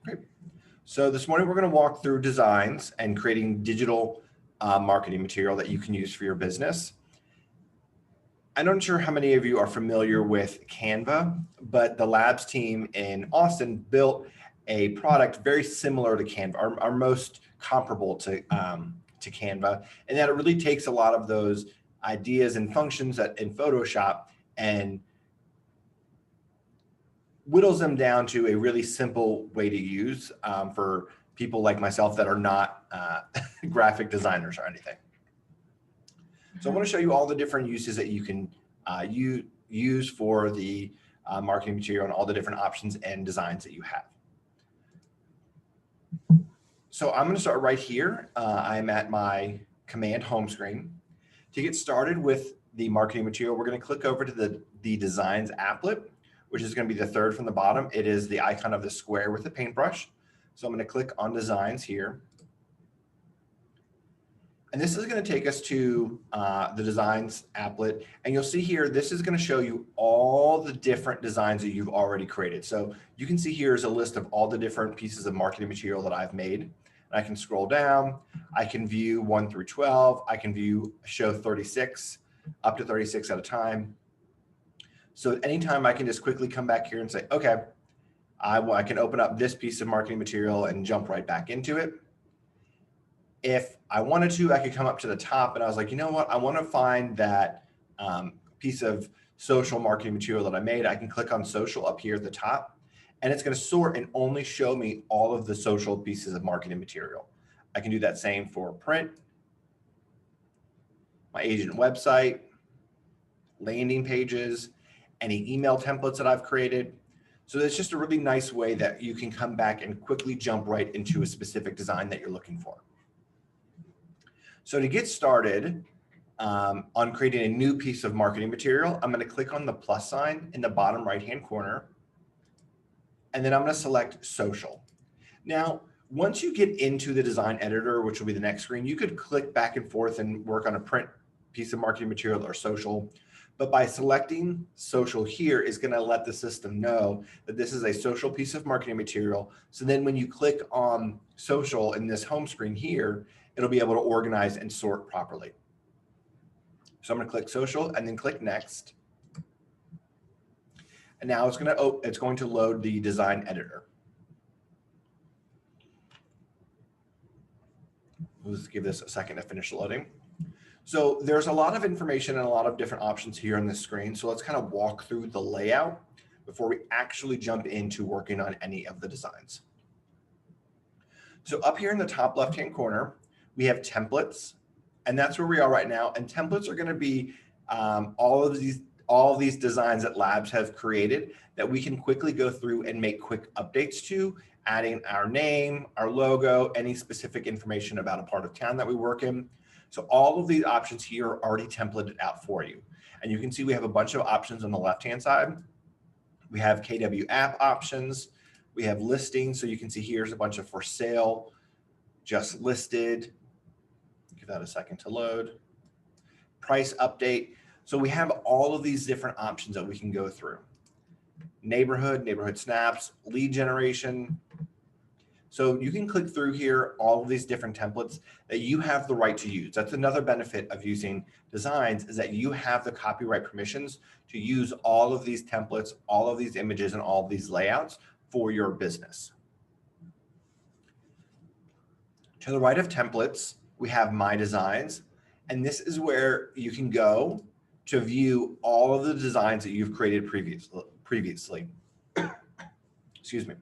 Great. So this morning we're going to walk through designs and creating digital marketing material that you can use for your business. I'm not sure how many of you are familiar with Canva, but the labs team in Austin built a product very similar to Canva, our most comparable to Canva, and that it really takes a lot of those ideas and functions that in Photoshop and whittles them down to a really simple way to use for people like myself that are not graphic designers or anything. So I want to show you all the different uses that you can use for the marketing material and all the different options and designs that you have. So I'm going to start right here. I'm at my command home screen. To get started with the marketing material, we're going to click over to the designs applet, which is going to be the third from the bottom. It is the icon of the square with the paintbrush. So I'm going to click on designs here. And this is going to take us to the designs applet. And you'll see here, this is going to show you all the different designs that you've already created. So you can see here is a list of all the different pieces of marketing material that I've made. And I can scroll down. I can view 1 through 12. I can show 36, up to 36 at a time. So at any time I can just quickly come back here and say, okay, I can open up this piece of marketing material and jump right back into it. If I wanted to, I could come up to the top and I was like, you know what? I want to find that piece of social marketing material that I made. I can click on social up here at the top, and it's going to sort and only show me all of the social pieces of marketing material. I can do that same for print, my agent website, landing pages, any email templates that I've created. So it's just a really nice way that you can come back and quickly jump right into a specific design that you're looking for. So to get started on creating a new piece of marketing material, I'm going to click on the plus sign in the bottom right-hand corner, and then I'm going to select social. Now, once you get into the design editor, which will be the next screen, you could click back and forth and work on a print piece of marketing material or social. But by selecting social here is going to let the system know that this is a social piece of marketing material. So then when you click on social in this home screen here, it'll be able to organize and sort properly. So I'm going to click social and then click next. And now it's going to load the design editor. Let's give this a second to finish loading. So there's a lot of information and a lot of different options here on this screen. So let's kind of walk through the layout before we actually jump into working on any of the designs. So up here in the top left-hand corner, we have templates, and that's where we are right now. And templates are going to be all of these designs that labs have created that we can quickly go through and make quick updates to, adding our name, our logo, any specific information about a part of town that we work in. So all of these options here are already templated out for you. And you can see we have a bunch of options on the left-hand side. We have KW app options. We have listings. So you can see here's a bunch of for sale, just listed. Give that a second to load. Price update. So we have all of these different options that we can go through. Neighborhood snaps, lead generation. So you can click through here, all of these different templates that you have the right to use. That's another benefit of using designs, is that you have the copyright permissions to use all of these templates, all of these images, and all of these layouts for your business. To the right of templates, we have My Designs, and this is where you can go to view all of the designs that you've created previously. Excuse me.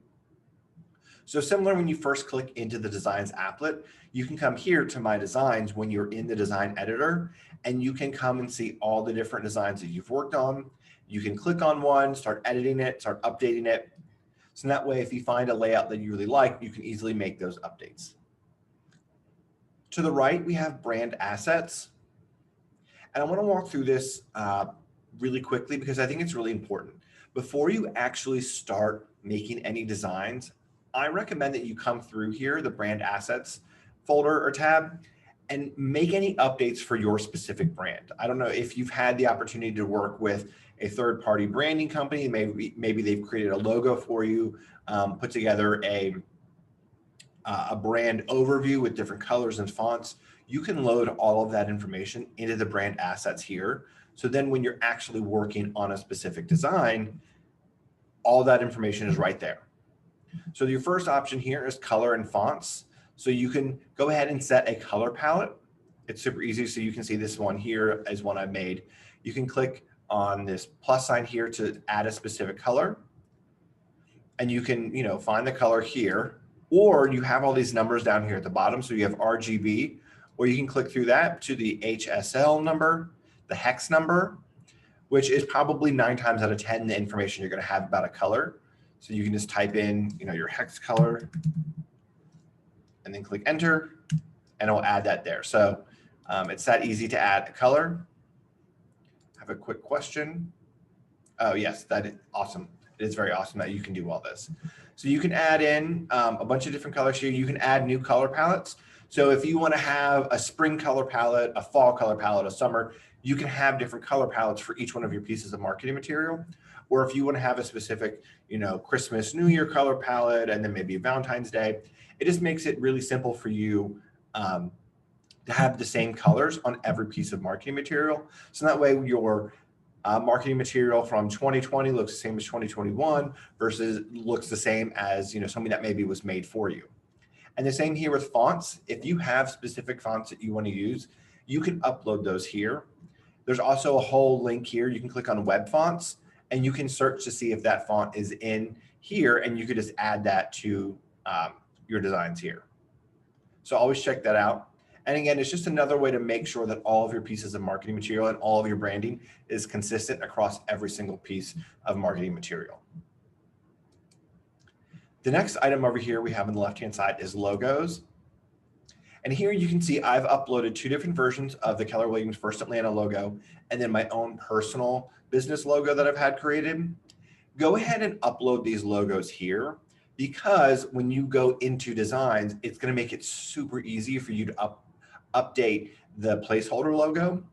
So similar, when you first click into the Designs applet, you can come here to My Designs when you're in the design editor, and you can come and see all the different designs that you've worked on. You can click on one, start editing it, start updating it. So that way, if you find a layout that you really like, you can easily make those updates. To the right, we have brand assets. And I want to walk through this really quickly because I think it's really important. Before you actually start making any designs, I recommend that you come through here, the brand assets folder or tab, and make any updates for your specific brand. I don't know if you've had the opportunity to work with a third-party branding company. Maybe they've created a logo for you, put together a brand overview with different colors and fonts. You can load all of that information into the brand assets here. So then when you're actually working on a specific design, all that information is right there. So your first option here is color and fonts. So you can go ahead and set a color palette. It's super easy. So you can see this one here is one I made. You can click on this plus sign here to add a specific color. And you can, find the color here, or you have all these numbers down here at the bottom. So you have RGB, or you can click through that to the HSL number, the hex number, which is probably 9 times out of 10 the information you're going to have about a color. So you can just type in, your hex color and then click enter, and it'll add that there. So it's that easy to add a color. I have a quick question. Oh yes, that is awesome. It is very awesome that you can do all this. So you can add in a bunch of different colors here. You can add new color palettes. So if you want to have a spring color palette, a fall color palette, a summer, you can have different color palettes for each one of your pieces of marketing material. Or if you want to have a specific, Christmas, New Year color palette, and then maybe Valentine's Day, it just makes it really simple for you to have the same colors on every piece of marketing material. So that way your marketing material from 2020 looks the same as 2021 versus looks the same as, something that maybe was made for you. And the same here with fonts. If you have specific fonts that you want to use, you can upload those here. There's also a whole link here. You can click on web fonts and you can search to see if that font is in here, and you could just add that to your designs here. So always check that out. And again, it's just another way to make sure that all of your pieces of marketing material and all of your branding is consistent across every single piece of marketing material. The next item over here we have on the left-hand side is logos. And here you can see I've uploaded 2 different versions of the Keller Williams First Atlanta logo, and then my own personal business logo that I've had created. Go ahead and upload these logos here, because when you go into designs, it's going to make it super easy for you to update the placeholder logo.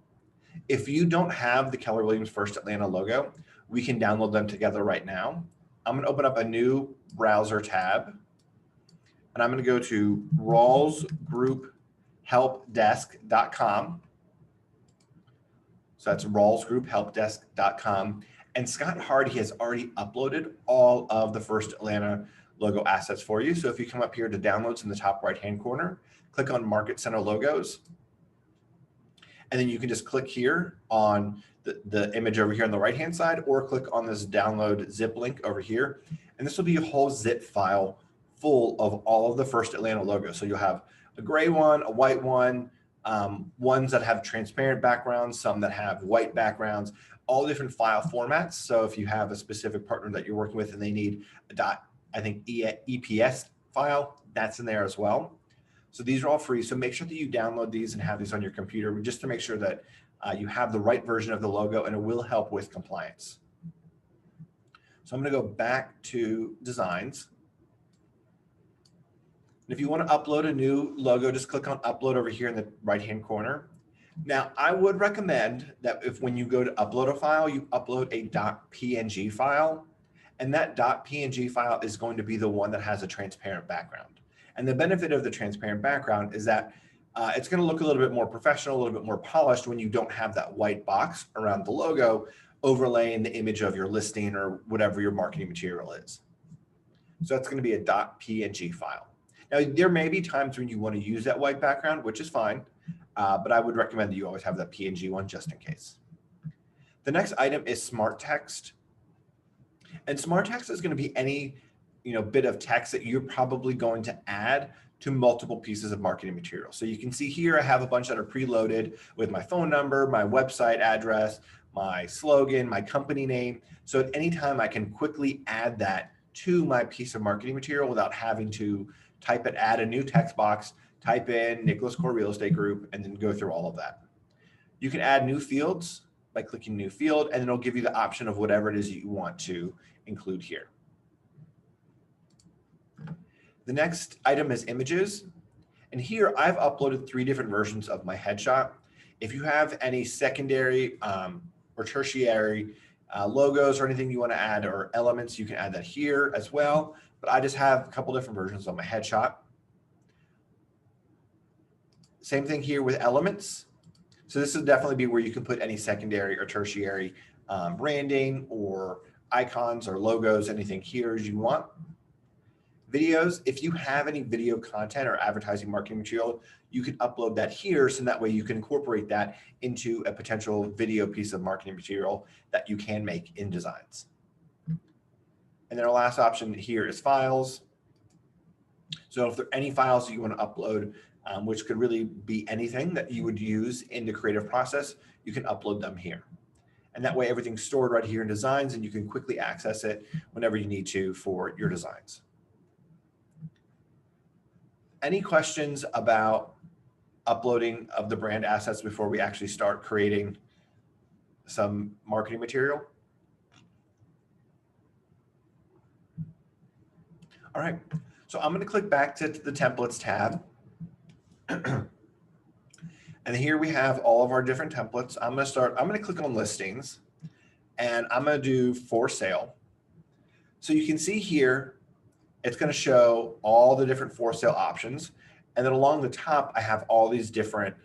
If you don't have the Keller Williams First Atlanta logo, we can download them together right now. I'm going to open up a new browser tab, and I'm going to go to rawlsgrouphelpdesk.com. So that's rawlsgrouphelpdesk.com. And Scott Hardy has already uploaded all of the First Atlanta logo assets for you. So if you come up here to downloads in the top right-hand corner, click on Market Center Logos. And then you can just click here on the image over here on the right-hand side, or click on this download zip link over here. And this will be a whole zip file full of all of the First Atlanta logos. So you'll have a gray one, a white one, ones that have transparent backgrounds, some that have white backgrounds, all different file formats. So if you have a specific partner that you're working with and they need a EPS file, that's in there as well. So these are all free. So make sure that you download these and have these on your computer just to make sure that you have the right version of the logo, and it will help with compliance. So I'm going to go back to designs. And if you want to upload a new logo, just click on upload over here in the right-hand corner. Now, I would recommend that when you go to upload a file, you upload a .png file, and that .png file is going to be the one that has a transparent background. And the benefit of the transparent background is that it's going to look a little bit more professional, a little bit more polished when you don't have that white box around the logo overlaying the image of your listing or whatever your marketing material is. So that's going to be a .png file. Now, there may be times when you want to use that white background, which is fine, but I would recommend that you always have that PNG one just in case. The next item is smart text. And smart text is going to be any bit of text that you're probably going to add to multiple pieces of marketing material. So you can see here I have a bunch that are preloaded with my phone number, my website address, my slogan, my company name. So at any time I can quickly add that to my piece of marketing material without having to type it, add a new text box, type in Nicholas Core Real Estate Group, and then go through all of that. You can add new fields by clicking new field, and then it'll give you the option of whatever it is you want to include here. The next item is images. And And here I've uploaded 3 different versions of my headshot. If you have any secondary or tertiary logos or anything you want to add or elements, you can add that here as well. But I just have a couple different versions of my headshot. Same thing here with elements. So this will definitely be where you can put any secondary or tertiary branding or icons or logos, anything here as you want. Videos, if you have any video content or advertising marketing material, you can upload that here, so that way you can incorporate that into a potential video piece of marketing material that you can make in designs. And then our last option here is files. So if there are any files that you want to upload, which could really be anything that you would use in the creative process, you can upload them here. And that way everything's stored right here in designs and you can quickly access it whenever you need to for your designs. Any questions about uploading of the brand assets before we actually start creating some marketing material? All right, so I'm going to click back to the templates tab. And here we have all of our different templates. I'm going to click on listings and I'm going to do for sale. So you can see here, it's going to show all the different for sale options. And then along the top, I have all these different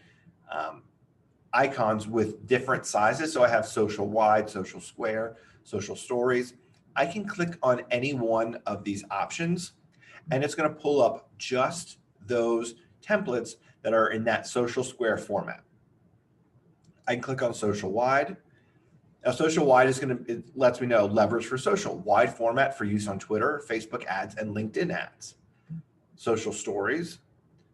icons with different sizes. So I have social wide, social square, social stories. I can click on any one of these options and it's going to pull up just those templates that are in that social square format. I can click on social wide. Now, social wide is it lets me know levers for social, wide format for use on Twitter, Facebook ads, and LinkedIn ads. Social stories.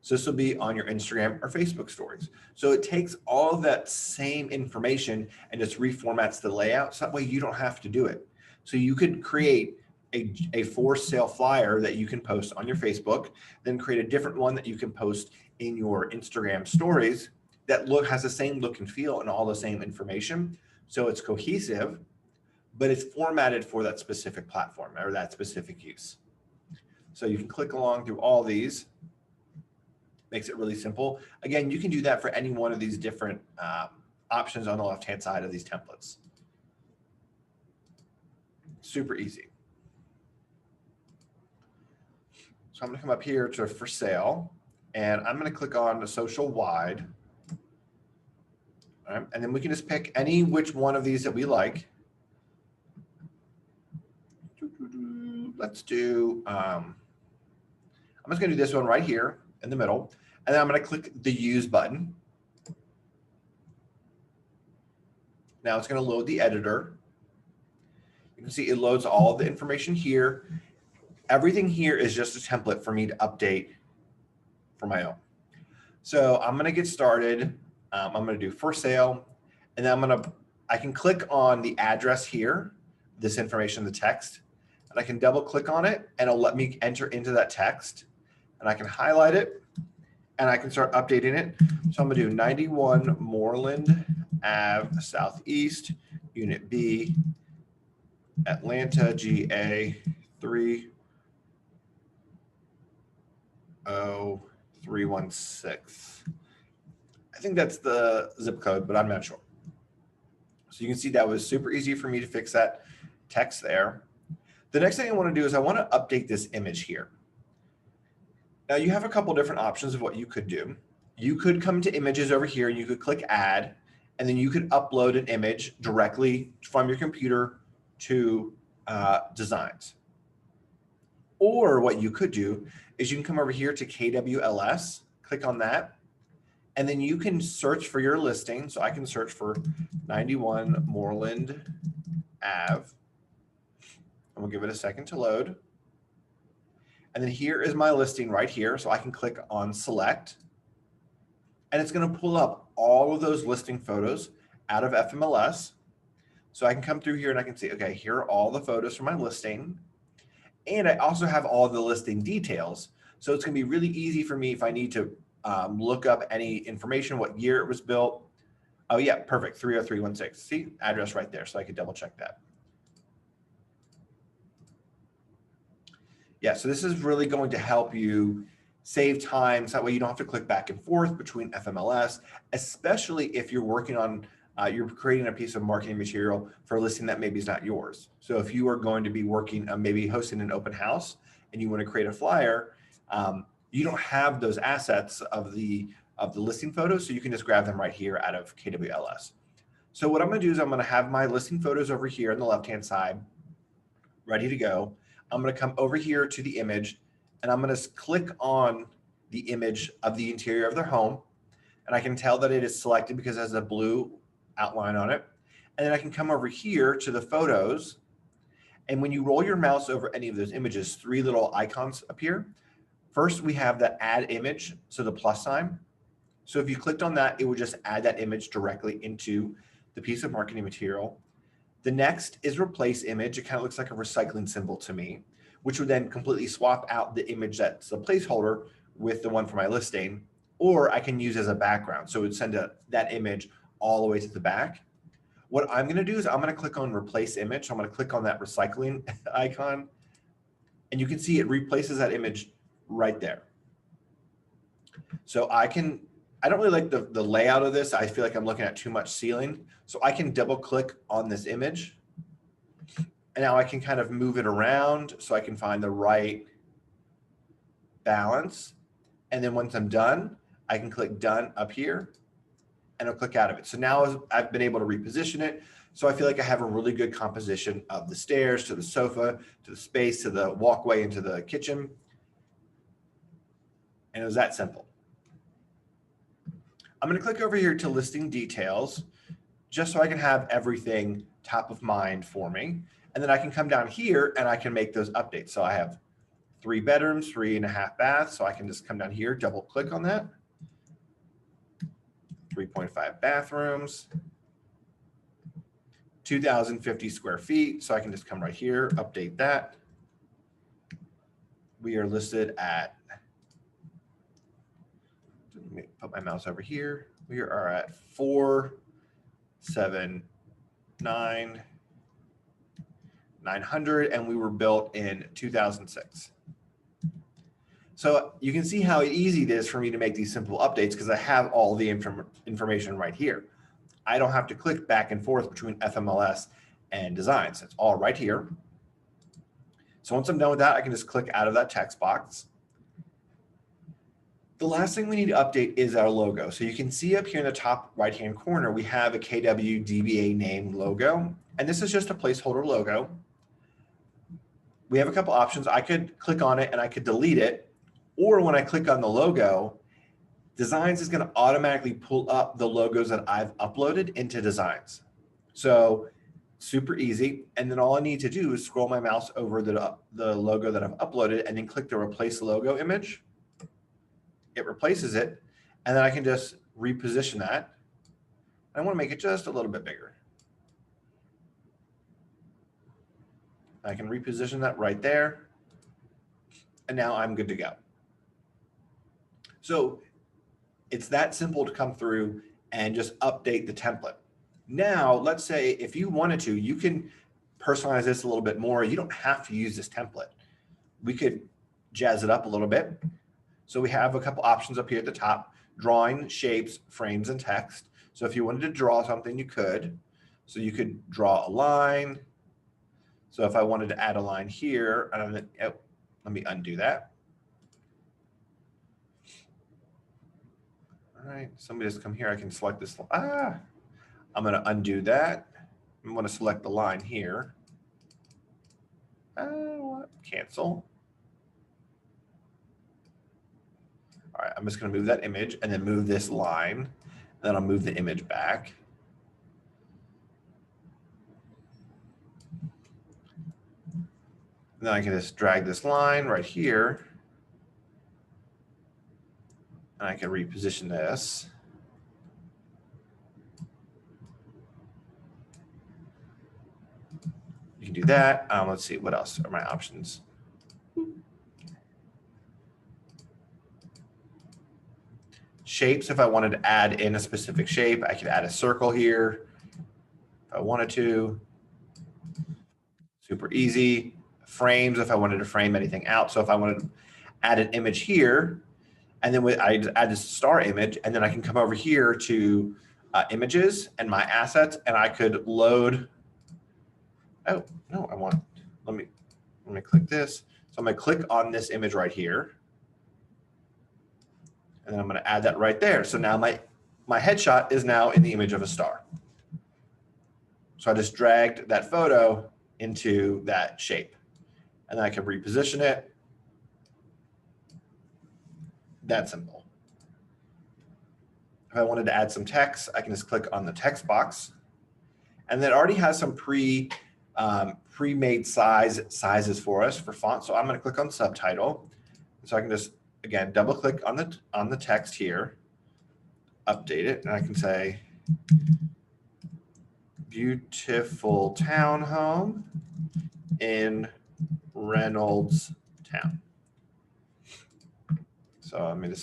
So this will be on your Instagram or Facebook stories. So it takes all of that same information and just reformats the layout. So that way you don't have to do it. So you could create a for sale flyer that you can post on your Facebook, then create a different one that you can post in your Instagram stories that has the same look and feel and all the same information. So it's cohesive, but it's formatted for that specific platform or that specific use. So you can click along through all these. Makes it really simple. Again, you can do that for any one of these different options on the left-hand side of these templates. Super easy. So I'm going to come up here to for sale, and I'm going to click on the social wide. All right, and then we can just pick which one of these that we like. Let's do, I'm just going to do this one right here in the middle, and then I'm going to click the use button. Now it's going to load the editor. You can see it loads all the information here. Everything here is just a template for me to update for my own. So I'm going to get started. I'm going to do for sale, and then I can click on the address here, this information, the text, and I can double click on it and it'll let me enter into that text, and I can highlight it and I can start updating it. So I'm going to do 91 Moreland Ave Southeast, Unit B, Atlanta, GA 30316. I think that's the zip code, but I'm not sure. So you can see that was super easy for me to fix that text there. The next thing I want to do is I want to update this image here. Now you have a couple different options of what you could do. You could come to images over here and you could click add, and then you could upload an image directly from your computer to designs. Or what you could do is you can come over here to KWLS, click on that, and then you can search for your listing. So I can search for 91 Moreland Ave. And we'll give it a second to load. And then here is my listing right here. So I can click on select. And it's going to pull up all of those listing photos out of FMLS. So I can come through here and I can see, okay, here are all the photos from my listing. And I also have all the listing details. So it's going to be really easy for me if I need to look up any information, what year it was built. Oh yeah, perfect, 30316. See, address right there, so I could double check that. Yeah, so this is really going to help you save time. So that way you don't have to click back and forth between FMLS, especially if you're working on, you're creating a piece of marketing material for a listing that maybe is not yours. So if you are going to be working, maybe hosting an open house and you want to create a flyer, you don't have those assets of the listing photos, so you can just grab them right here out of KWLS. So what I'm going to do is I'm going to have my listing photos over here on the left-hand side, ready to go. I'm going to come over here to the image, and I'm going to click on the image of the interior of their home, and I can tell that it is selected because it has a blue outline on it. And then I can come over here to the photos, and when you roll your mouse over any of those images, 3 little icons appear. First, we have the add image, so the plus sign. So if you clicked on that, it would just add that image directly into the piece of marketing material. The next is replace image. It kind of looks like a recycling symbol to me, which would then completely swap out the image that's the placeholder with the one for my listing, or I can use as a background. So it would send that image all the way to the back. What I'm going to do is I'm going to click on replace image. So I'm going to click on that recycling icon, and you can see it replaces that image right there. So I don't really like the layout of this. I feel like I'm looking at too much ceiling. So I can double click on this image, and now I can kind of move it around so I can find the right balance. And then once I'm done, I can click done up here and I'll click out of it. So now I've been able to reposition it. So I feel like I have a really good composition of the stairs to the sofa, to the space, to the walkway into the kitchen. And it was that simple. I'm going to click over here to listing details, just so I can have everything top of mind for me. And then I can come down here and I can make those updates. So I have 3 bedrooms, 3.5 baths. So I can just come down here, double click on that. 3.5 bathrooms, 2,050 square feet. So I can just come right here, update that. We are listed at, let me put my mouse over here. We are at 479,900, and we were built in 2006. So you can see how easy it is for me to make these simple updates because I have all the information right here. I don't have to click back and forth between FMLS and designs. It's all right here. So once I'm done with that, I can just click out of that text box. The last thing we need to update is our logo. So you can see up here in the top right-hand corner, we have a KW DBA name logo, and this is just a placeholder logo. We have a couple options. I could click on it and I could delete it, or when I click on the logo, Designs is going to automatically pull up the logos that I've uploaded into Designs. So super easy. And then all I need to do is scroll my mouse over the logo that I've uploaded and then click the replace logo image. It replaces it. And then I can just reposition that. I want to make it just a little bit bigger. I can reposition that right there. And now I'm good to go. So it's that simple to come through and just update the template. Now, let's say if you wanted to, you can personalize this a little bit more. You don't have to use this template. We could jazz it up a little bit. So we have a couple options up here at the top: drawing, shapes, frames, and text. So if you wanted to draw something, you could. So you could draw a line. So if I wanted to add a line here, let me undo that. All right, somebody just come here. I can select this. I'm going to undo that. I'm going to select the line here. Cancel. All right, I'm just going to move that image and then move this line. And then I'll move the image back. And then I can just drag this line right here. And I can reposition this. You can do that. Let's see, what else are my options? Shapes, if I wanted to add in a specific shape, I could add a circle here if I wanted to. Super easy. Frames, if I wanted to frame anything out. So if I wanted to add an image here, And then I add this star image, and then I can come over here to images and my assets, and I could load. Oh, no, let me click this. So I'm going to click on this image right here. And then I'm going to add that right there. So now my headshot is now in the image of a star. So I just dragged that photo into that shape. And then I can reposition it. That simple. If I wanted to add some text, I can just click on the text box. And then it already has some pre-made sizes for us for font. So I'm going to click on subtitle. So I can just, again, double click on the text here, update it, and I can say, beautiful townhome in Reynolds Town. So I'm going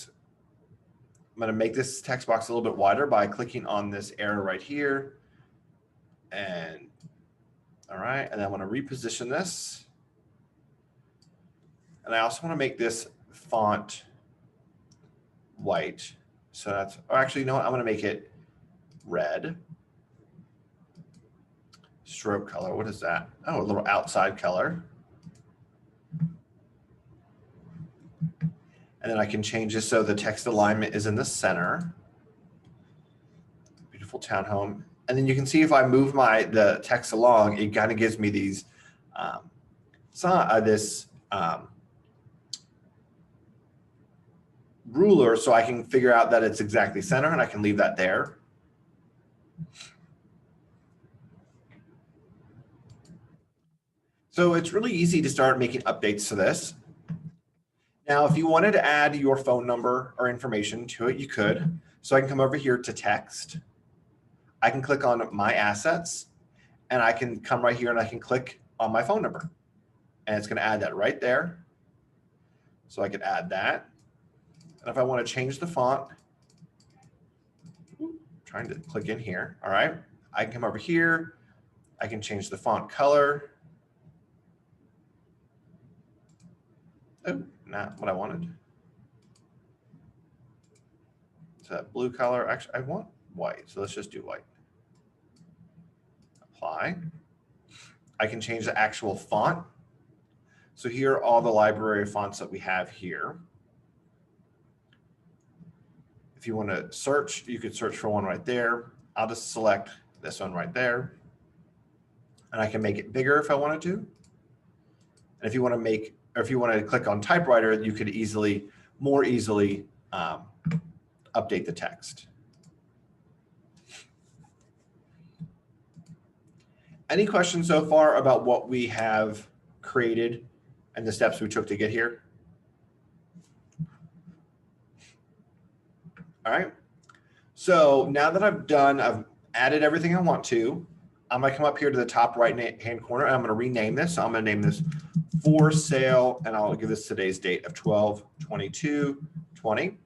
to make this text box a little bit wider by clicking on this arrow right here. And all right, and I want to reposition this. And I also want to make this font white. So that's, or actually, you know what? I'm going to make it red. Stroke color, what is that? Oh, a little outside color. And then I can change this so the text alignment is in the center. Beautiful townhome. And then you can see if I move the text along, it kind of gives me these ruler, so I can figure out that it's exactly center, and I can leave that there. So it's really easy to start making updates to this. Now, if you wanted to add your phone number or information to it, you could. So I can come over here to text. I can click on my assets, and I can come right here and I can click on my phone number. And it's going to add that right there. So I could add that. And if I want to change the font, trying to click in here. All right. I can come over here. I can change the font color. Oh, not what I wanted. It's that blue color. Actually, I want white. So let's just do white. Apply. I can change the actual font. So here are all the library of fonts that we have here. If you want to search, you could search for one right there. I'll just select this one right there. And I can make it bigger if I wanted to. And if you want to make, or if you want to click on typewriter, you could more easily update the text. Any questions so far about what we have created and the steps we took to get here? All right. So now that I've added everything I want to, I'm going to come up here to the top right hand corner, and I'm going to rename this. So I'm going to name this for sale, and I'll give this today's date of 12/22/20.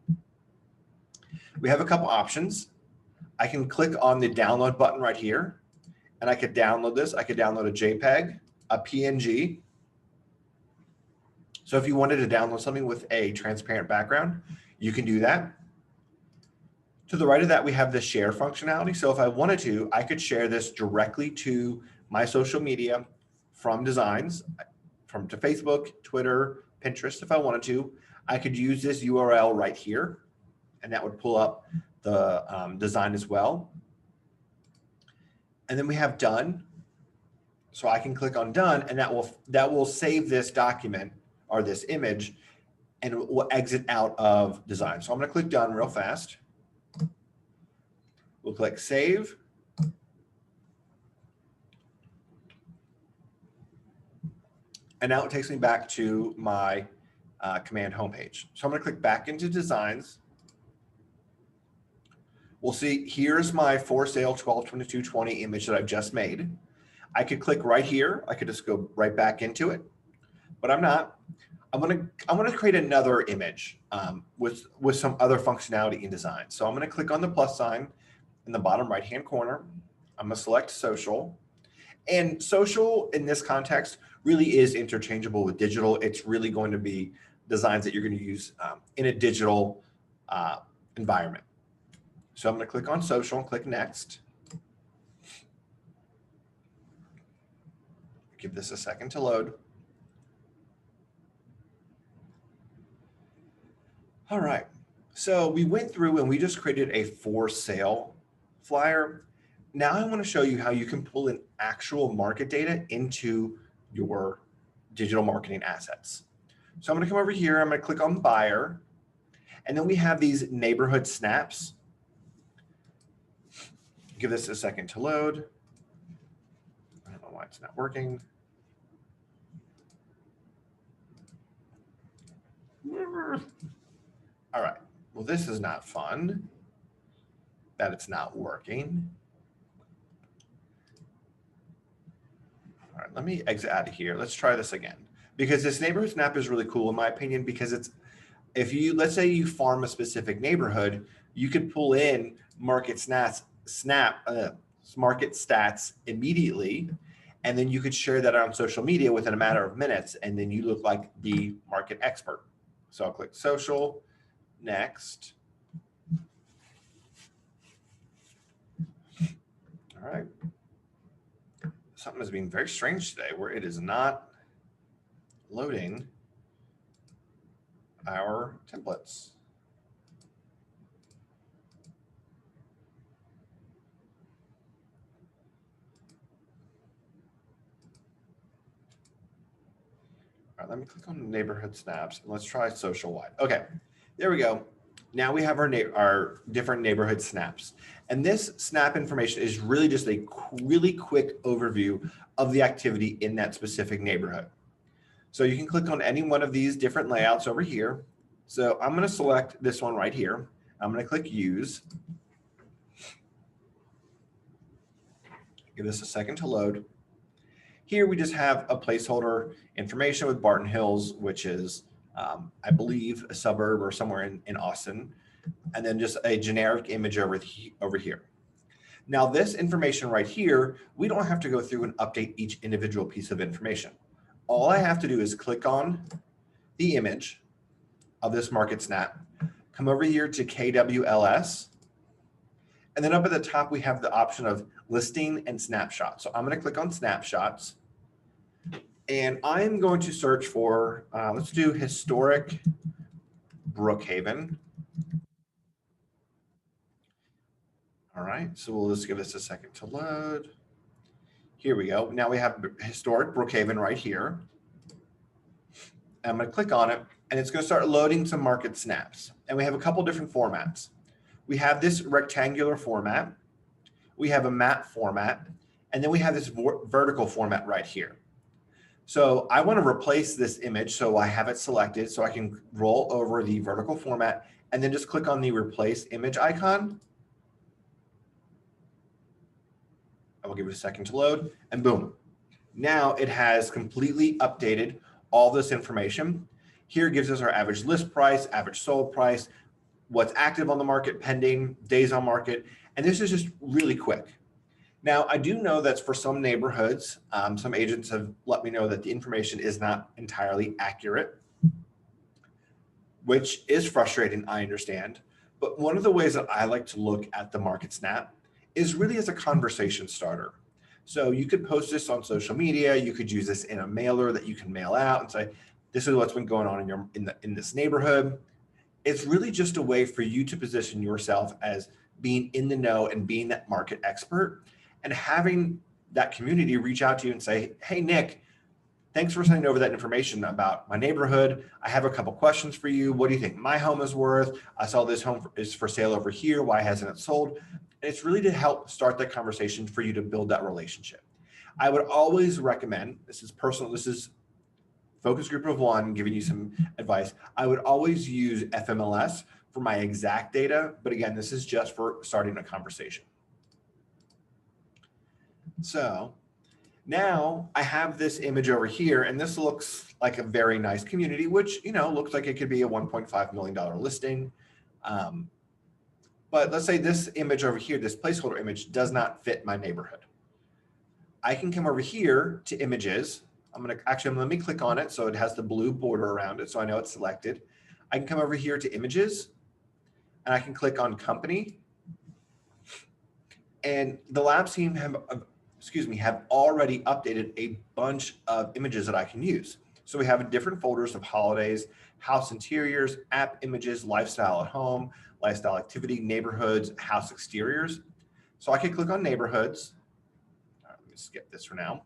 We have a couple options. I can click on the download button right here, and I could download this. I could download a JPEG, a PNG. So if you wanted to download something with a transparent background, you can do that. To the right of that, we have the share functionality. So if I wanted to, I could share this directly to my social media from designs, to Facebook, Twitter, Pinterest. If I wanted to, I could use this URL right here, and that would pull up the design as well. And then we have done. So I can click on done, and that will save this document or this image, and it will exit out of design. So I'm going to click done real fast. We'll click save. And now it takes me back to my command homepage. So I'm going to click back into designs. We'll see here's my for sale 12/22/20 image that I've just made. I could click right here. I could just go right back into it, but I'm not. I'm going to create another image with some other functionality in design. So I'm going to click on the plus sign in the bottom right hand corner. I'm going to select social, and social in this context really is interchangeable with digital. It's really going to be designs that you're going to use in a digital environment. So I'm going to click on social and click next. Give this a second to load. All right, so we went through and we just created a for sale flyer. Now I want to show you how you can pull in actual market data into your digital marketing assets. So I'm going to come over here, I'm going to click on buyer, and then we have these neighborhood snaps. Give this a second to load. I don't know why it's not working. All right, well, this is not fun that it's not working. All right, let me exit out of here. Let's try this again, because this neighborhood snap is really cool in my opinion, because it's, if you, let's say you farm a specific neighborhood, you could pull in market stats immediately, and then you could share that on social media within a matter of minutes, and then you look like the market expert. So I'll click social, next. All right. Something is being very strange today where it is not loading our templates. All right, let me click on neighborhood snaps and let's try social wide. Okay, there we go. Now we have our different neighborhood snaps. And this snap information is really just a really quick overview of the activity in that specific neighborhood. So you can click on any one of these different layouts over here. So I'm going to select this one right here. I'm going to click use. Give this a second to load. Here we just have a placeholder information with Barton Hills, which is, I believe, a suburb or somewhere in Austin, and then just a generic image over here. Now this information right here, we don't have to go through and update each individual piece of information. All I have to do is click on the image of this market snap, come over here to KWLS, and then up at the top, we have the option of listing and snapshot. So I'm going to click on snapshots, and I'm going to search for, let's do historic Brookhaven. All right, so we'll just give this a second to load. Here we go. Now we have historic Brookhaven right here. I'm going to click on it, and it's going to start loading some market snaps. And we have a couple different formats. We have this rectangular format. We have a map format, and then we have this vertical format right here. So I want to replace this image, so I have it selected so I can roll over the vertical format and then just click on the replace image icon. I will give it a second to load, and boom. Now it has completely updated all this information. Here it gives us our average list price, average sold price, what's active on the market, pending, days on market, and this is just really quick. Now, I do know that for some neighborhoods, some agents have let me know that the information is not entirely accurate, which is frustrating, I understand. But one of the ways that I like to look at the market snap is really as a conversation starter. So you could post this on social media, you could use this in a mailer that you can mail out and say, this is what's been going on in this neighborhood. It's really just a way for you to position yourself as being in the know and being that market expert, and having that community reach out to you and say, hey, Nick, thanks for sending over that information about my neighborhood. I have a couple questions for you. What do you think my home is worth? I saw this home is for sale over here. Why hasn't it sold? And it's really to help start that conversation for you to build that relationship. I would always recommend, this is personal, this is focus group of one, giving you some advice. I would always use FMLS for my exact data. But again, this is just for starting a conversation. So now I have this image over here, and this looks like a very nice community, which, you know, looks like it could be a $1.5 million listing. But let's say this image over here, this placeholder image, does not fit my neighborhood. I can come over here to images, let me click on it so it has the blue border around it so I know it's selected. I can come over here to images and I can click on company. And the labs team have already updated a bunch of images that I can use. So we have different folders of holidays, house interiors, app images, lifestyle at home, lifestyle activity, neighborhoods, house exteriors. So I could click on neighborhoods. All right, let me skip this for now.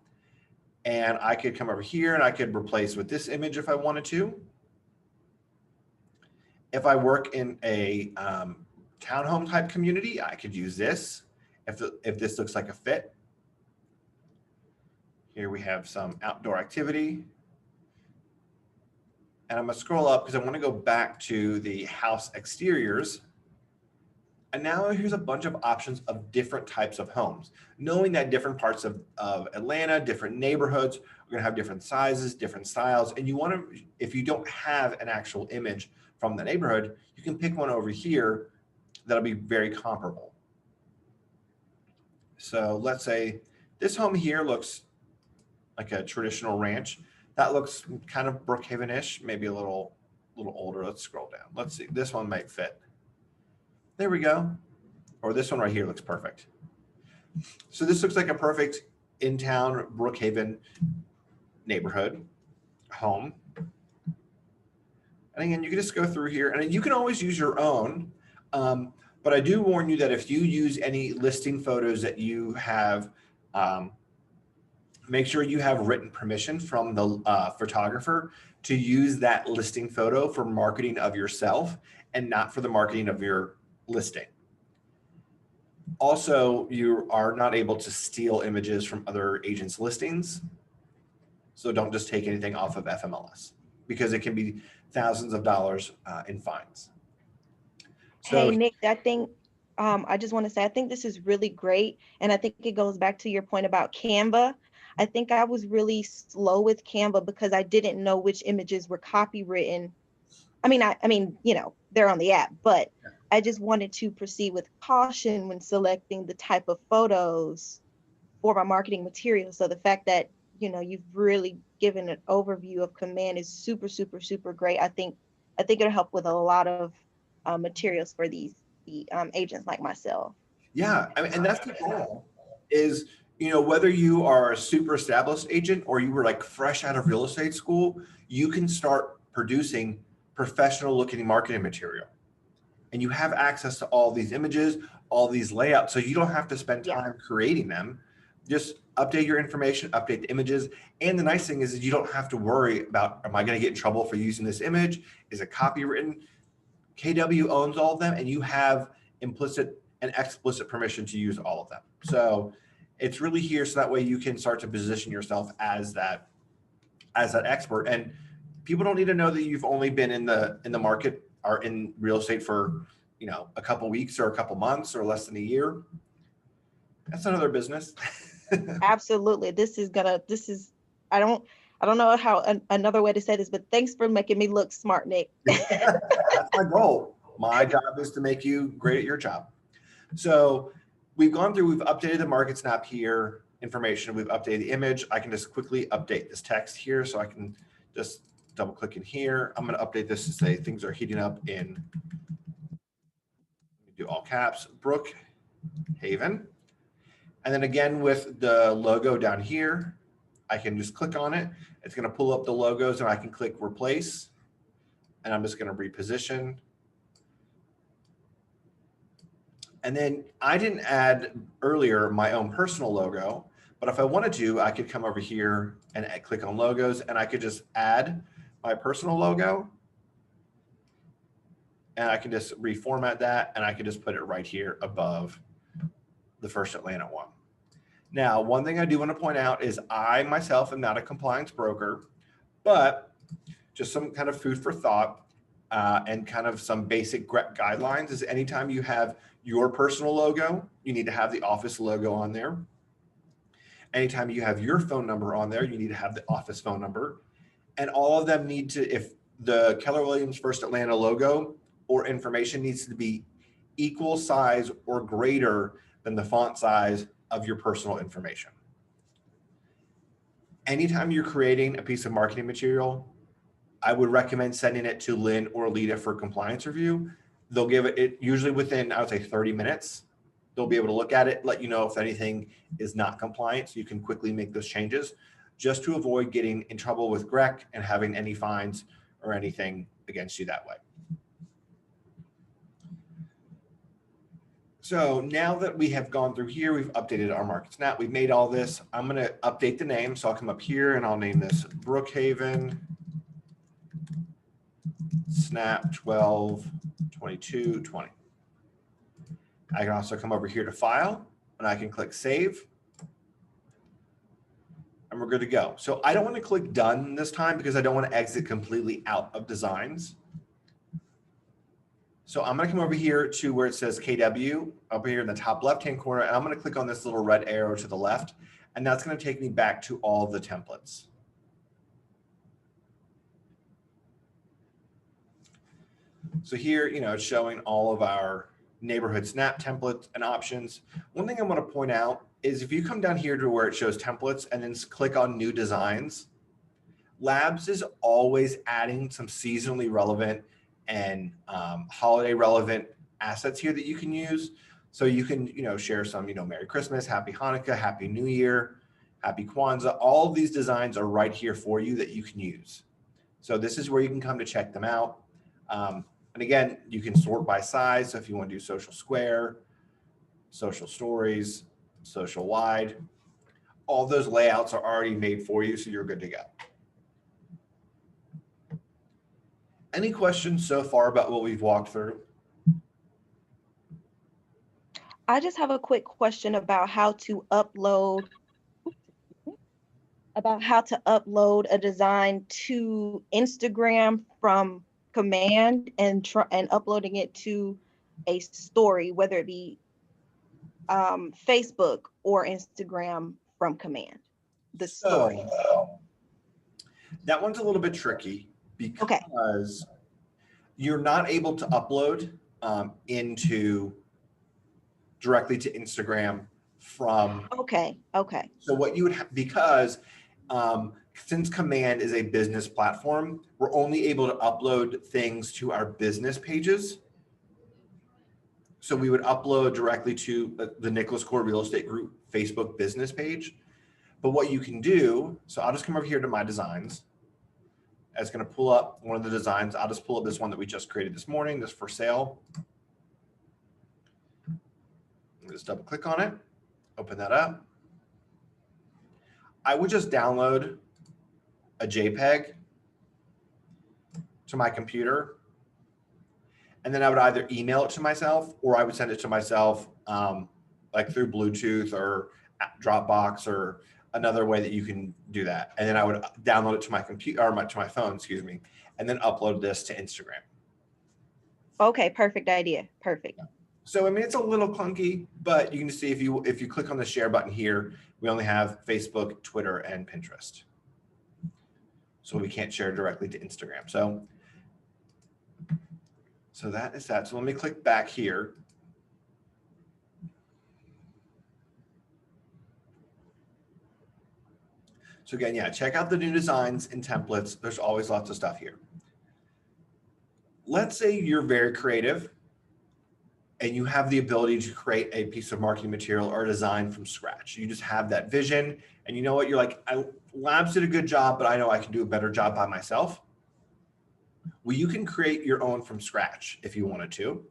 And I could come over here and I could replace with this image if I wanted to. If I work in a townhome type community, I could use this if this looks like a fit. Here we have some outdoor activity. And I'm gonna scroll up because I want to go back to the house exteriors. And now here's a bunch of options of different types of homes. Knowing that different parts of Atlanta, different neighborhoods are gonna have different sizes, different styles. And you wanna, if you don't have an actual image from the neighborhood, you can pick one over here that'll be very comparable. So let's say this home here looks like a traditional ranch. That looks kind of Brookhaven-ish, maybe a little older. Let's scroll down. Let's see, this one might fit. There we go. Or this one right here looks perfect. So this looks like a perfect in-town Brookhaven neighborhood home. And again, you can just go through here and you can always use your own. But I do warn you that if you use any listing photos that you have, make sure you have written permission from the photographer to use that listing photo for marketing of yourself and not for the marketing of your listing. Also, you are not able to steal images from other agents' listings. So don't just take anything off of FMLS because it can be thousands of dollars in fines. So, hey, Nick, I think I just want to say I think this is really great. And I think it goes back to your point about Canva. I think I was really slow with Canva because I didn't know which images were copywritten. I mean, you know, they're on the app, but I just wanted to proceed with caution when selecting the type of photos for my marketing material. So the fact that, you know, you've really given an overview of Command is super, super, super great. I think it'll help with a lot of materials for the agents like myself. yeah, I mean, and that's the goal is, you know, whether you are a super established agent or you were like fresh out of real estate school, you can start producing professional looking marketing material. And you have access to all these images, all these layouts. So you don't have to spend time creating them. Just update your information, update the images. And the nice thing is you don't have to worry about, am I going to get in trouble for using this image? Is it copywritten? KW owns all of them and you have implicit and explicit permission to use all of them. So it's really here so that way you can start to position yourself as that expert. And people don't need to know that you've only been in the market or in real estate for, you know, a couple weeks or a couple months or less than a year. That's none of their business. Absolutely. I don't know how another way to say this, but thanks for making me look smart, Nick. That's my goal. My job is to make you great at your job. So we've updated the market snap here information. We've updated the image. I can just quickly update this text here. So I can just double click in here. I'm going to update this to say things are heating up in, do all caps, Brookhaven. And then again, with the logo down here, I can just click on it. It's going to pull up the logos and I can click replace. And I'm just going to reposition. And then I didn't add earlier my own personal logo, but if I wanted to, I could come over here and click on logos and I could just add my personal logo. And I can just reformat that and I can just put it right here above the First Atlanta one. Now, one thing I do want to point out is I myself am not a compliance broker, but just some kind of food for thought and kind of some basic guidelines is anytime you have your personal logo, you need to have the office logo on there. Anytime you have your phone number on there, you need to have the office phone number. And all of them need to, if the Keller Williams First Atlanta logo or information needs to be equal size or greater than the font size of your personal information. Anytime you're creating a piece of marketing material, I would recommend sending it to Lynn or Lita for compliance review. They'll give it usually within, I would say 30 minutes. They'll be able to look at it, let you know if anything is not compliant, so you can quickly make those changes just to avoid getting in trouble with GREC and having any fines or anything against you that way. So now that we have gone through here, we've updated our market snap, we've made all this. I'm going to update the name. So I'll come up here and I'll name this Brookhaven Snap 12 22 20. I can also come over here to file and I can click save and we're good to go. So I don't want to click done this time because I don't want to exit completely out of designs. So I'm going to come over here to where it says KW over here in the top left-hand corner, and I'm going to click on this little red arrow to the left, and that's going to take me back to all the templates. So here, it's showing all of our neighborhood snap templates and options. One thing I want to point out is if you come down here to where it shows templates and then click on new designs, Labs is always adding some seasonally relevant and holiday relevant assets here that you can use. So you can, share some, Merry Christmas, Happy Hanukkah, Happy New Year, Happy Kwanzaa. All of these designs are right here for you that you can use. So this is where you can come to check them out. And again, you can sort by size. So if you want to do social square, social stories, social wide, all those layouts are already made for you. So you're good to go. Any questions so far about what we've walked through? I just have a quick question about how to upload a design to Instagram from command and uploading it to a story, whether it be Facebook or Instagram from command. The story. That one's a little bit tricky because you're not able to upload directly to Instagram from. Okay. So what you would have, because since Command is a business platform, we're only able to upload things to our business pages. So we would upload directly to the Nicholas Core Real Estate Group Facebook business page. But what you can do, so I'll just come over here to my designs. It's going to pull up one of the designs. I'll just pull up this one that we just created this morning, this for sale. Just double click on it, open that up. I would just download a JPEG to my computer, and then I would either email it to myself or I would send it to myself like through Bluetooth or Dropbox or another way that you can do that. And then I would download it to my computer or to my phone, excuse me, and then upload this to Instagram. Okay, perfect idea. Perfect. So, I mean, it's a little clunky, but you can see if you click on the share button here, we only have Facebook, Twitter, and Pinterest. So we can't share directly to Instagram. So that is that. So let me click back here. So again, yeah, check out the new designs and templates. There's always lots of stuff here. Let's say you're very creative and you have the ability to create a piece of marketing material or a design from scratch. You just have that vision and you know what, you're like, Labs did a good job, but I know I can do a better job by myself. Well, you can create your own from scratch if you wanted to.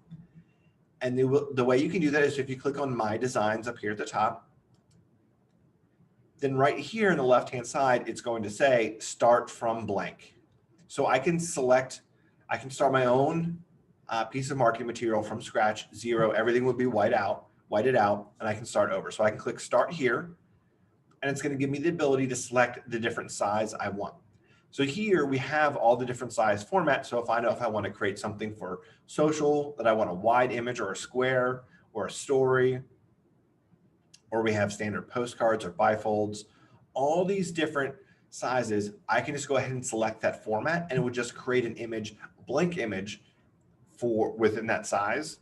And the way you can do that is if you click on My Designs up here at the top, then right here in the left-hand side, it's going to say Start from Blank. So I can start my own piece of marketing material from scratch, zero, everything would be whited out, and I can start over. So I can click Start here, and it's going to give me the ability to select the different size I want. So here we have all the different size formats. So if I know if I want to create something for social, that I want a wide image or a square or a story, or we have standard postcards or bifolds, all these different sizes, I can just go ahead and select that format and it would just create an image, a blank image for within that size.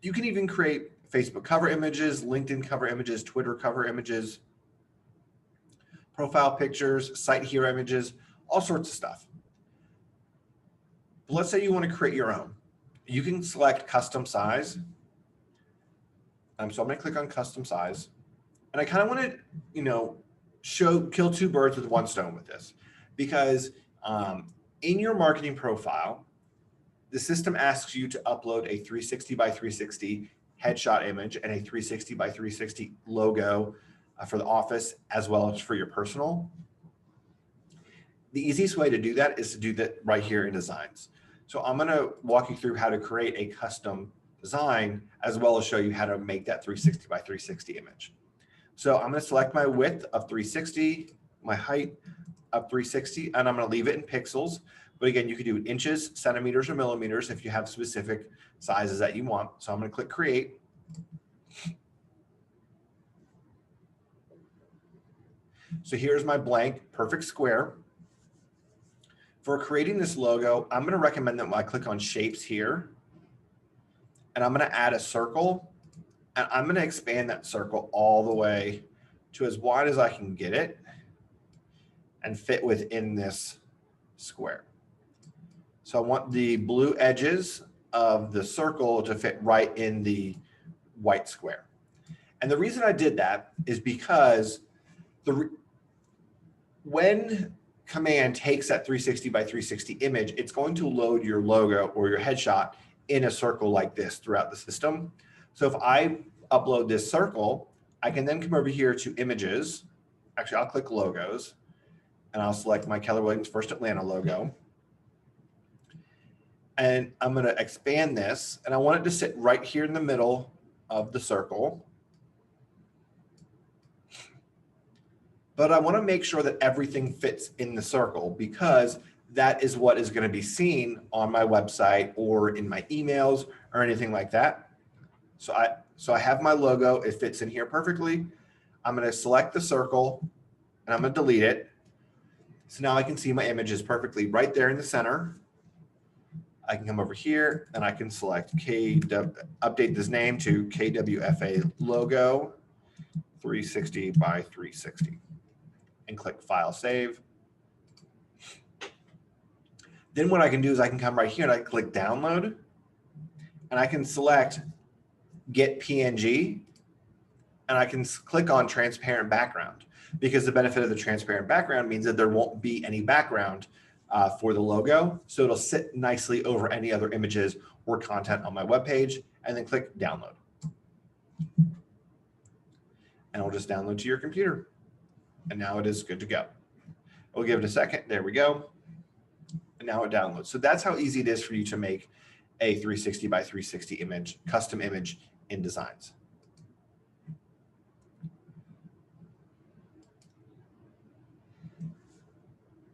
You can even create Facebook cover images, LinkedIn cover images, Twitter cover images. profile pictures, site hero images, all sorts of stuff. But let's say you want to create your own. You can select custom size. So I'm going to click on custom size. And I kind of want to, kill two birds with one stone with this, because in your marketing profile, the system asks you to upload a 360 by 360 headshot image and a 360 by 360 logo for the office, as well as for your personal. The easiest way to do that is to do that right here in designs. So I'm going to walk you through how to create a custom design, as well as show you how to make that 360 by 360 image. So I'm going to select my width of 360, my height of 360, and I'm going to leave it in pixels. But again, you can do inches, centimeters, or millimeters if you have specific sizes that you want. So I'm going to click create. So here's my blank perfect square. For creating this logo, I'm going to recommend that I click on shapes here, and I'm going to add a circle, and I'm going to expand that circle all the way to as wide as I can get it and fit within this square. So I want the blue edges of the circle to fit right in the white square. And the reason I did that is because when command takes that 360 by 360 image, it's going to load your logo or your headshot in a circle like this throughout the system. So if I upload this circle, I can then come over here to images. Actually, I'll click logos, and I'll select my Keller Williams First Atlanta logo. And I'm going to expand this, and I want it to sit right here in the middle of the circle. But I want to make sure that everything fits in the circle, because that is what is going to be seen on my website or in my emails or anything like that. So I have my logo. It fits in here perfectly. I'm going to select the circle, and I'm going to delete it. So now I can see my images perfectly right there in the center. I can come over here, and I can select update this name to KWFA logo 360 by 360. And click File Save. Then what I can do is I can come right here and I click Download, and I can select Get PNG, and I can click on Transparent Background, because the benefit of the transparent background means that there won't be any background for the logo. So it'll sit nicely over any other images or content on my webpage, and then click Download. And it'll just download to your computer. And now it is good to go. We'll give it a second. There we go. And now it downloads. So that's how easy it is for you to make a 360 by 360 image, custom image in Designs.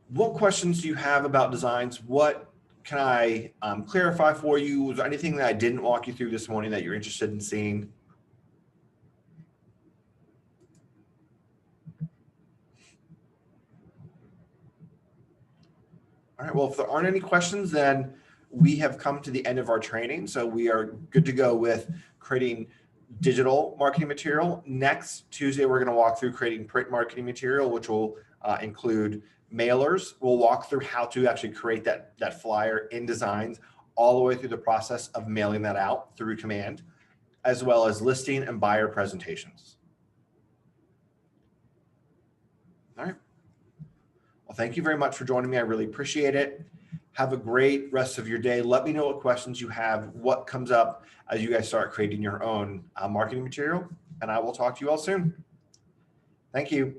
What questions do you have about Designs? What can I clarify for you? Was there anything that I didn't walk you through this morning that you're interested in seeing? All right, well, if there aren't any questions, then we have come to the end of our training. So we are good to go with creating digital marketing material. Next Tuesday, we're going to walk through creating print marketing material, which will include mailers. We'll walk through how to actually create that flyer in Designs, all the way through the process of mailing that out through command, as well as listing and buyer presentations. All right. Well, thank you very much for joining me. I really appreciate it. Have a great rest of your day. Let me know what questions you have, what comes up as you guys start creating your own marketing material, and I will talk to you all soon. Thank you.